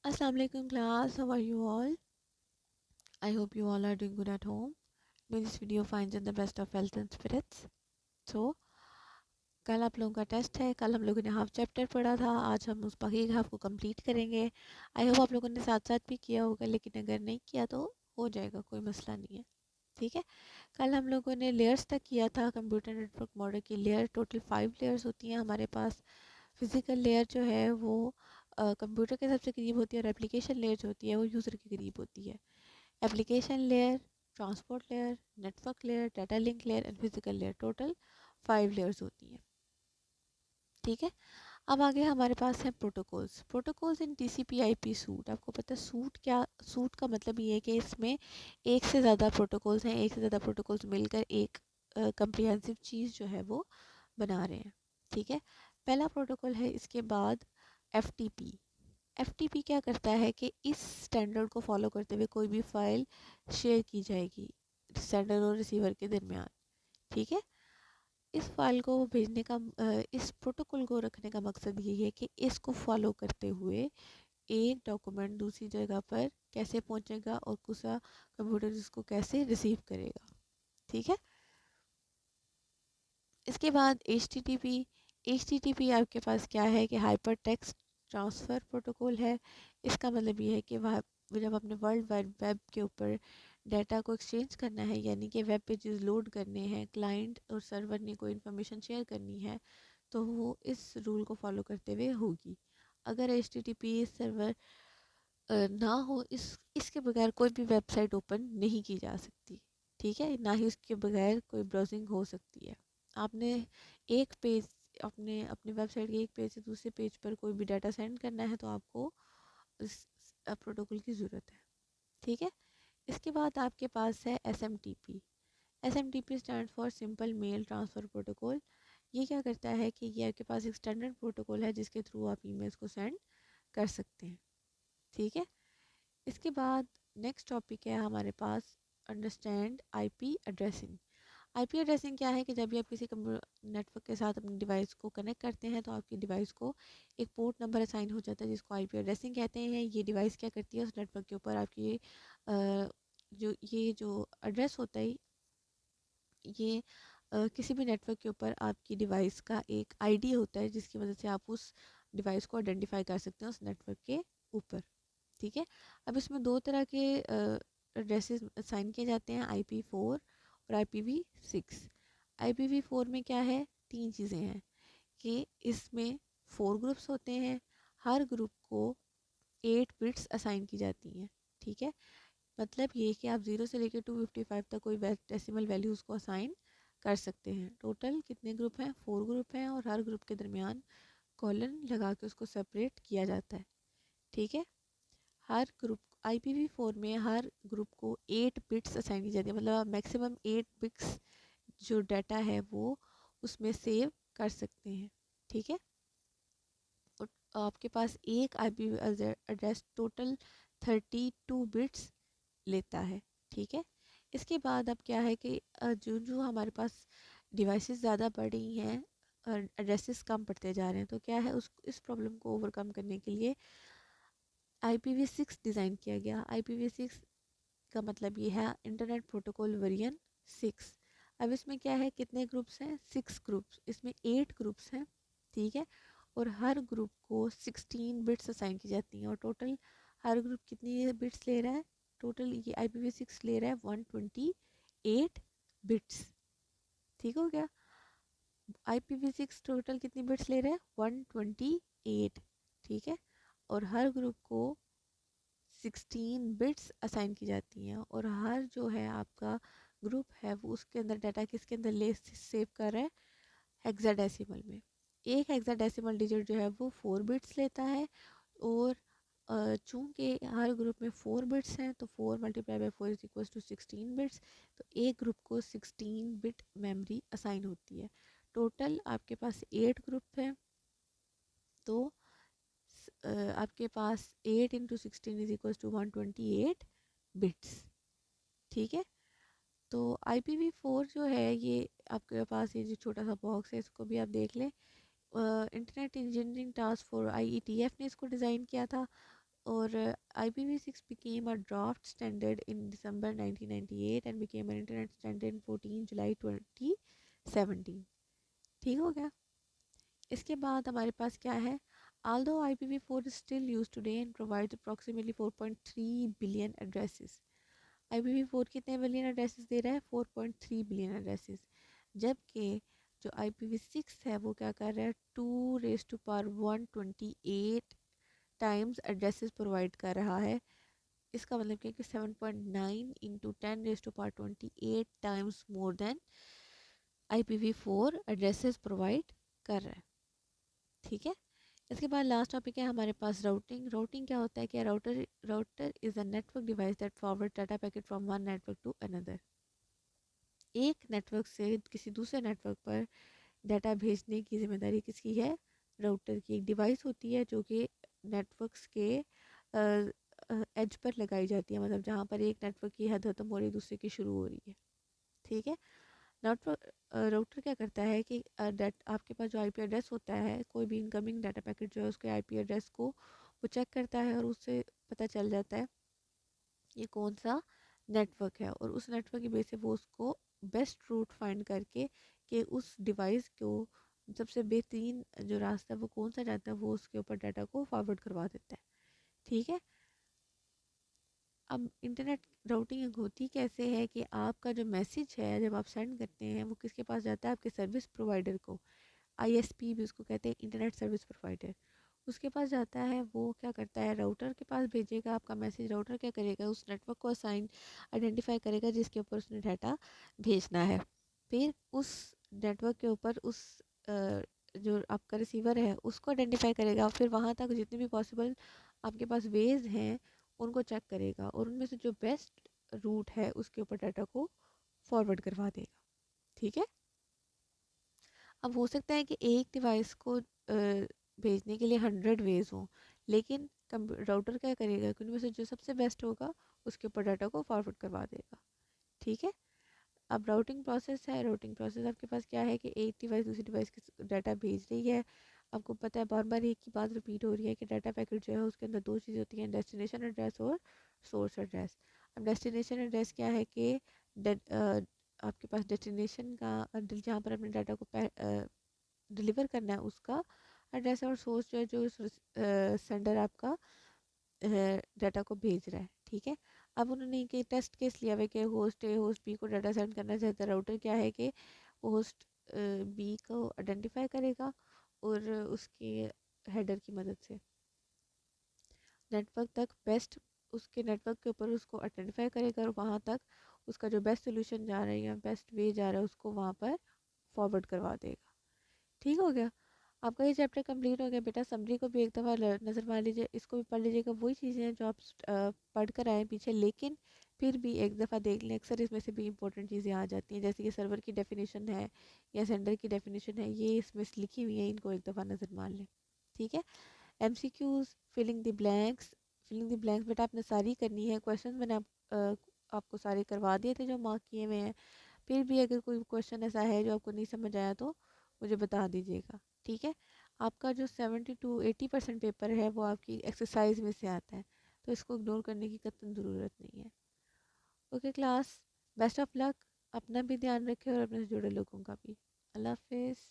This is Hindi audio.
Assalamu alaikum class, how are you all? I hope you all are doing good at home. May this video finds in the best of health and spirits. So, कल आप लोगों का टेस्ट है। कल हम लोगों ने हाफ चैप्टर पढ़ा था, आज हम उस बाकी हाफ को कंप्लीट करेंगे। आई होप आप लोगों ने साथ साथ भी किया होगा, लेकिन अगर नहीं किया तो हो जाएगा, कोई मसला नहीं है। ठीक है। कल हम लोगों ने लेयर्स तक किया था। कंप्यूटर नेटवर्क मॉडल की लेयर टोटल 5 लेयर्स होती हैं हमारे पास। फिजिकल लेयर जो है वो कंप्यूटर के सबसे करीब होती है, और एप्लीकेशन लेयर जो होती है वो यूज़र के करीब होती है। Application layer, transport layer, network layer, data link layer and physical layer, total 5 layers होती हैं। ठीक है। अब आगे हमारे पास है protocols. Protocols in TCP IP suit. आपको पता है सूट क्या? सूट का मतलब ये है कि इसमें एक से ज़्यादा प्रोटोकॉल्स हैं, एक से ज़्यादा प्रोटोकॉल्स मिलकर एक कंप्रिहेंसिव चीज़ जो है वो बना रहे हैं। ठीक है। पहला प्रोटोकॉल है, इसके बाद एफटीपी। एफटीपी क्या करता है कि इस स्टैंडर्ड को फॉलो करते हुए कोई भी फाइल शेयर की जाएगी सेंडर और रिसीवर के दरमियान। ठीक है। इस फाइल को भेजने का इस प्रोटोकॉल को रखने का मकसद ये है कि इसको फॉलो करते हुए एक डॉक्यूमेंट दूसरी जगह पर कैसे पहुंचेगा और दूसरा कंप्यूटर इसको कैसे रिसीव करेगा। ठीक है। इसके बाद एच टी टी पी आपके पास क्या है कि हाइपर टेक्स्ट ट्रांसफ़र प्रोटोकॉल है। इसका मतलब ये है कि वह जब अपने वर्ल्ड वाइड वेब के ऊपर डाटा को एक्सचेंज करना है, यानी कि वेब पेजेस लोड करने हैं, क्लाइंट और सर्वर ने कोई इन्फॉर्मेशन शेयर करनी है, तो वो इस रूल को फॉलो करते हुए होगी। अगर H T T P server ना हो, इसके बगैर कोई भी वेबसाइट ओपन नहीं की जा सकती। ठीक है। ना ही उसके बगैर कोई ब्राउजिंग हो सकती है। आपने एक पेज अपने अपने वेबसाइट के एक पेज से दूसरे पेज पर कोई भी डाटा सेंड करना है तो आपको इस प्रोटोकॉल की ज़रूरत है। ठीक है। इसके बाद आपके पास है S M T P. S M T P stand for simple mail transfer protocol. ये क्या करता है कि ये आपके पास एक स्टैंडर्ड प्रोटोकॉल है जिसके थ्रू आप ईमेल्स को सेंड कर सकते हैं। ठीक है। इसके बाद नेक्स्ट टॉपिक है हमारे पास understand IP addressing. IP addressing क्या है कि जब भी आप किसी नेटवर्क के साथ अपनी डिवाइस को कनेक्ट करते हैं तो आपकी डिवाइस को एक पोर्ट नंबर असाइन हो जाता है जिसको आईपी एड्रेसिंग कहते हैं। ये डिवाइस क्या करती है, उस नेटवर्क के ऊपर आपकी जो एड्रेस होता है, ये किसी भी नेटवर्क के ऊपर आपकी डिवाइस का एक आईडी होता है जिसकी वजह से आप उस डिवाइस को आइडेंटिफाई कर सकते हैं उस नेटवर्क के ऊपर। ठीक है। अब इसमें दो तरह के एड्रेसेस असाइन किए जाते हैं, IP4 और IPv6। IPv4 में क्या है, तीन चीज़ें हैं कि इसमें 4 ग्रुप्स होते हैं। हर ग्रुप को 8 बिट्स असाइन की जाती हैं। ठीक है। मतलब ये कि आप 0 से लेकर 255 तक कोई डेसिमल वैल्यूज़ को असाइन कर सकते हैं। टोटल कितने ग्रुप हैं? 4 ग्रुप हैं, और हर ग्रुप के दरमियान कॉलन लगा के उसको सेपरेट किया जाता है। ठीक है। हर ग्रुप IPv4 में हर ग्रुप को 8 बिट्स असाइन की जाती है, मतलब आप मैक्सिमम 8 बिट्स जो डाटा है वो उसमें सेव कर सकते हैं। ठीक है। और आपके पास एक IP एड्रेस टोटल 32 बिट्स लेता है। ठीक है। इसके बाद अब क्या है कि जो जो हमारे पास डिवाइसेस ज़्यादा बढ़ रही हैं, एड्रेसेस कम पड़ते जा रहे हैं, तो क्या है उस इस प्रॉब्लम को ओवरकम करने के लिए IPv6 डिज़ाइन किया गया। IPv6 का मतलब ये है इंटरनेट प्रोटोकॉल वेरिएंट 6। अब इसमें क्या है, कितने ग्रुप्स हैं? 6 ग्रुप्स। इसमें 8 ग्रुप्स हैं। ठीक है। और हर ग्रुप को 16 बिट्स असाइन की जाती हैं, और टोटल हर ग्रुप कितनी बिट्स ले रहा है? टोटल ये IPv6 ले रहा है 128 बिट्स। ठीक हो गया। IPv6 टोटल कितनी बिट्स ले रहा है? 128। ठीक है। और हर ग्रुप को 16 बिट्स असाइन की जाती हैं, और हर जो है आपका ग्रुप है वो उसके अंदर डाटा किसके अंदर ले सेव कर रहा है? हेक्साडेसिमल में। एक हेक्साडेसिमल डिजिट जो है वो 4 बिट्स लेता है, और चूंकि हर ग्रुप में 4 बिट्स हैं तो 4 × 4 = 16 बिट्स। तो एक ग्रुप को 16 बिट मेमोरी असाइन होती है। टोटल आपके पास 8 ग्रुप हैं, तो आपके पास 8 × 16 = 128 बिट्स। ठीक है। तो IPv4 जो है ये आपके पास ये जो छोटा सा बॉक्स है इसको भी आप देख लें। Internet engineering task force IETF ने इसको डिज़ाइन किया था। और IPv6 became a draft standard in December 1998 and became an internet standard in 14 July 2017. ठीक हो गया। इसके बाद हमारे पास क्या है, although IPv4 is still used today and provides approximately 4.3 billion addresses. IPv4 कितने बिलियन एड्रेसेस दे रहा है, 4.3 बिलियन एड्रेसेस, जबकि जो IPv6 है वो क्या कर रहा है, 2 raised to power 128 times addresses provide कर रहा है। इसका मतलब क्या है कि 7.9 into 10 raised to power 28 times more than IPv4 addresses provide कर रहा है। ठीक है। इसके बाद लास्ट टॉपिक है हमारे पास राउटिंग। राउटिंग क्या होता है कि router is a network device that forward data packet from one network to another. एक नेटवर्क से किसी दूसरे नेटवर्क पर डाटा भेजने की जिम्मेदारी किसकी है, राउटर की। एक डिवाइस होती है जो कि नेटवर्क्स के एज पर लगाई जाती है, मतलब जहाँ पर एक नेटवर्क की हद खत्म हो रही है दूसरे की शुरू हो रही है। ठीक है। राउटर क्या करता है कि आपके पास जो आईपी एड्रेस होता है, कोई भी इनकमिंग डाटा पैकेट जो है उसके आईपी एड्रेस को वो चेक करता है और उससे पता चल जाता है ये कौन सा नेटवर्क है, और उस नेटवर्क की बेस से वो उसको बेस्ट रूट फाइंड करके कि उस डिवाइस को सबसे बेहतरीन जो रास्ता है वो कौन सा जाता है, वो उसके ऊपर डाटा को फॉरवर्ड करवा देता है। ठीक है। अब इंटरनेट राउटिंग होती कैसे है कि आपका जो मैसेज है जब आप सेंड करते हैं वो किसके पास जाता है, आपके सर्विस प्रोवाइडर को। आईएसपी भी उसको कहते हैं, इंटरनेट सर्विस प्रोवाइडर। उसके पास जाता है, वो क्या करता है, राउटर के पास भेजेगा आपका मैसेज। राउटर क्या करेगा, उस नेटवर्क को असाइन आइडेंटिफाई करेगा जिसके ऊपर उसने डाटा भेजना है। फिर उस नेटवर्क के ऊपर उस जो आपका रिसीवर है उसको आइडेंटिफाई करेगा, फिर वहाँ तक जितने भी पॉसिबल आपके पास वेज हैं उनको चेक करेगा और उनमें से जो बेस्ट रूट है उसके ऊपर डाटा को फॉरवर्ड करवा देगा। ठीक है। अब हो सकता है कि एक डिवाइस को भेजने के लिए 100 वेज हों, लेकिन राउटर क्या करेगा कि उनमें से जो सबसे बेस्ट होगा उसके ऊपर डाटा को फॉरवर्ड करवा देगा। ठीक है। अब राउटिंग प्रोसेस है। राउटिंग प्रोसेस आपके पास क्या है कि एक डिवाइस दूसरी डिवाइस के डाटा भेज रही है। आपको पता है बार बार एक ही बात रिपीट हो रही है कि डाटा पैकेट जो है उसके अंदर दो चीज़ें होती हैं, डेस्टिनेशन एड्रेस और सोर्स एड्रेस। अब डेस्टिनेशन एड्रेस क्या है कि आपके पास डेस्टिनेशन का जहाँ पर अपने डाटा को डिलीवर करना है उसका एड्रेस, और सोर्स जो है जो सेंडर आपका डाटा को भेज रहा है। ठीक है। अब उन्होंने एक टेस्ट केस लिया हुआ कि होस्ट ए होस्ट बी को डाटा सेंड करना चाहता है। राउटर क्या है कि होस्ट बी को आइडेंटिफाई करेगा और उसके हेडर की मदद से नेटवर्क तक बेस्ट, उसके नेटवर्क के ऊपर उसको आइडेंटिफाई करेगा और वहाँ तक उसका जो बेस्ट सोल्यूशन जा रहा है या बेस्ट वे जा रहा है उसको वहाँ पर फॉरवर्ड करवा देगा। ठीक हो गया। आपका ये चैप्टर कंप्लीट हो गया बेटा। समरी को भी एक दफ़ा नज़र मार लीजिए, इसको भी पढ़ लीजिएगा। वही चीज़ें हैं जो आप पढ़ कर आए पीछे, लेकिन फिर भी एक दफ़ा देख लें। अक्सर इसमें से भी इंपॉर्टेंट चीज़ें आ जाती हैं, जैसे कि सर्वर की डेफिनेशन है या सेंडर की डेफिनेशन है, ये इसमें लिखी हुई है, इनको एक दफ़ा नज़र मार लें। ठीक है। MCQs, filling the blanks. Filling the blanks बेटा आपने सारी करनी है। क्वेश्चन मैंने आपको सारे करवा दिए थे जो मार्क किए हुए हैं। फिर भी अगर कोई क्वेश्चन ऐसा है जो आपको नहीं समझ आया तो मुझे बता दीजिएगा। ठीक है। आपका जो 70 to 80% पेपर है वो आपकी एक्सरसाइज में से आता है, तो इसको इग्नोर करने की कतई ज़रूरत नहीं है। Okay class, best of luck. अपना भी ध्यान रखें और अपने से जुड़े लोगों का भी। अल्लाह हाफिज़।